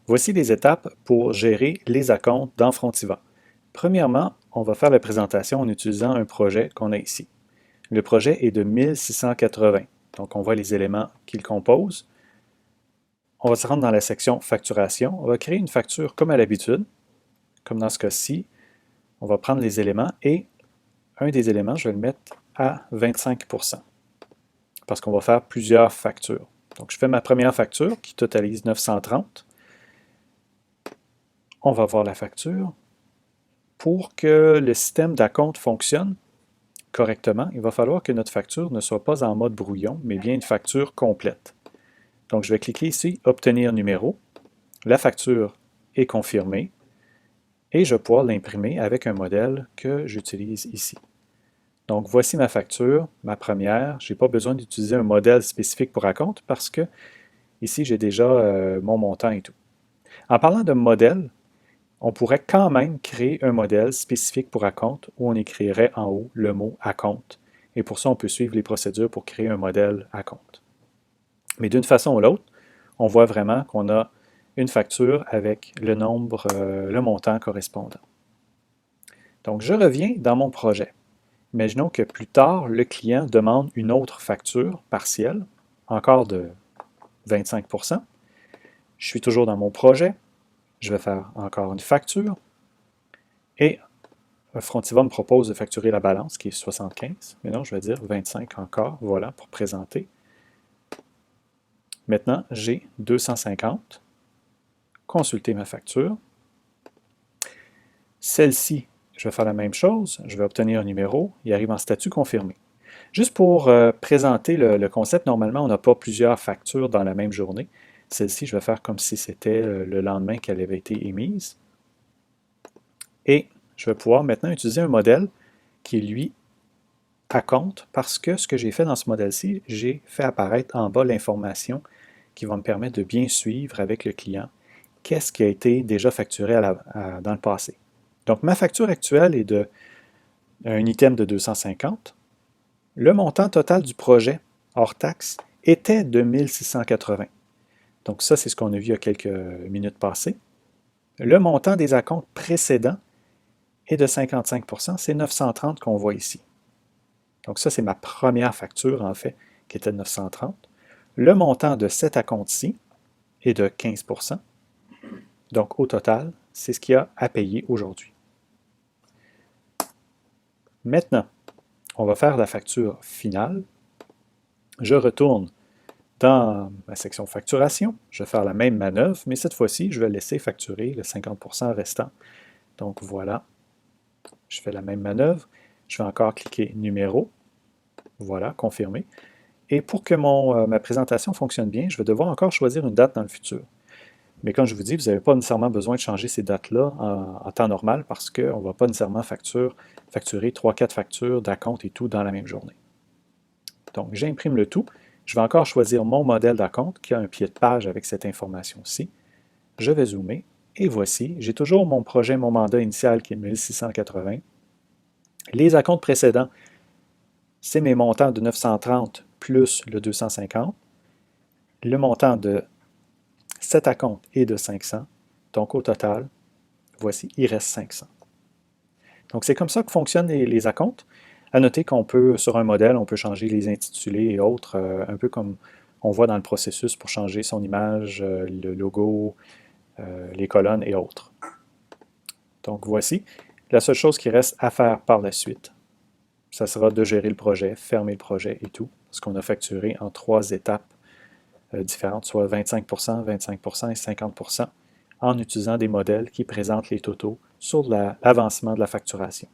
Voici les étapes pour gérer les acomptes dans Frontiva. Premièrement, on va faire la présentation en utilisant un projet qu'on a ici. Le projet est de 1680, donc on voit les éléments qu'il compose. On va se rendre dans la section facturation. On va créer une facture comme à l'habitude, comme dans ce cas-ci. On va prendre les éléments et un des éléments, je vais le mettre à 25%, parce qu'on va faire plusieurs factures. Donc je fais ma première facture qui totalise 930. On va voir la facture. Pour que le système d'acompte fonctionne correctement, il va falloir que notre facture ne soit pas en mode brouillon, mais bien une facture complète. Donc, je vais cliquer ici « Obtenir numéro ». La facture est confirmée et je vais pouvoir l'imprimer avec un modèle que j'utilise ici. Donc, voici ma facture, ma première. Je n'ai pas besoin d'utiliser un modèle spécifique pour acompte parce que ici, j'ai déjà mon montant et tout. En parlant de modèle, on pourrait quand même créer un modèle spécifique pour acompte où on écrirait en haut le mot acompte. Et pour ça, on peut suivre les procédures pour créer un modèle acompte. Mais d'une façon ou l'autre, on voit vraiment qu'on a une facture avec le nombre, le montant correspondant. Donc, je reviens dans mon projet. Imaginons que plus tard, le client demande une autre facture partielle, encore de 25%. Je suis toujours dans mon projet. Je vais faire encore une facture. Et Frontiva me propose de facturer la balance, qui est 75. Mais non, je vais dire 25 encore, voilà, pour présenter. Maintenant, j'ai 250. Consulter ma facture. Celle-ci, je vais faire la même chose. Je vais obtenir un numéro. Il arrive en statut confirmé. Juste pour présenter le concept, normalement, on n'a pas plusieurs factures dans la même journée. Celle-ci, je vais faire comme si c'était le lendemain qu'elle avait été émise. Et je vais pouvoir maintenant utiliser un modèle qui, lui, acompte parce que ce que j'ai fait dans ce modèle-ci, j'ai fait apparaître en bas l'information qui va me permettre de bien suivre avec le client qu'est-ce qui a été déjà facturé dans le passé. Donc, ma facture actuelle est d'un item de 250. Le montant total du projet, hors taxe, était de 1680. Donc ça, c'est ce qu'on a vu il y a quelques minutes passées. Le montant des acomptes précédents est de 55%, c'est 930 qu'on voit ici. Donc ça, c'est ma première facture, en fait, qui était de 930. Le montant de cet acompte-ci est de 15%. Donc au total, c'est ce qu'il y a à payer aujourd'hui. Maintenant, on va faire la facture finale. Je retourne dans ma section facturation. Je vais faire la même manœuvre, mais cette fois-ci, je vais laisser facturer le 50% restant. Donc voilà, je fais la même manœuvre. Je vais encore cliquer numéro. Voilà, confirmer. Et pour que ma présentation fonctionne bien, je vais devoir encore choisir une date dans le futur. Mais comme je vous dis, vous n'avez pas nécessairement besoin de changer ces dates-là en temps normal parce qu'on ne va pas nécessairement facturer 3-4 factures d'acompte et tout dans la même journée. Donc, j'imprime le tout. Je vais encore choisir mon modèle d'acompte qui a un pied de page avec cette information-ci. Je vais zoomer et voici, j'ai toujours mon projet, mon mandat initial qui est 1680. Les acomptes précédents, c'est mes montants de 930 plus le 250. Le montant de cet acompte est de 500. Donc, au total, voici, il reste 500. Donc, c'est comme ça que fonctionnent les acomptes. À noter qu'on peut, sur un modèle, on peut changer les intitulés et autres, un peu comme on voit dans le processus pour changer son image, le logo, les colonnes et autres. Donc, voici. La seule chose qui reste à faire par la suite, ça sera de gérer le projet, fermer le projet et tout, parce qu'on a facturé en 3 étapes différentes, soit 25%, 25% et 50%, en utilisant des modèles qui présentent les totaux sur l'avancement de la facturation.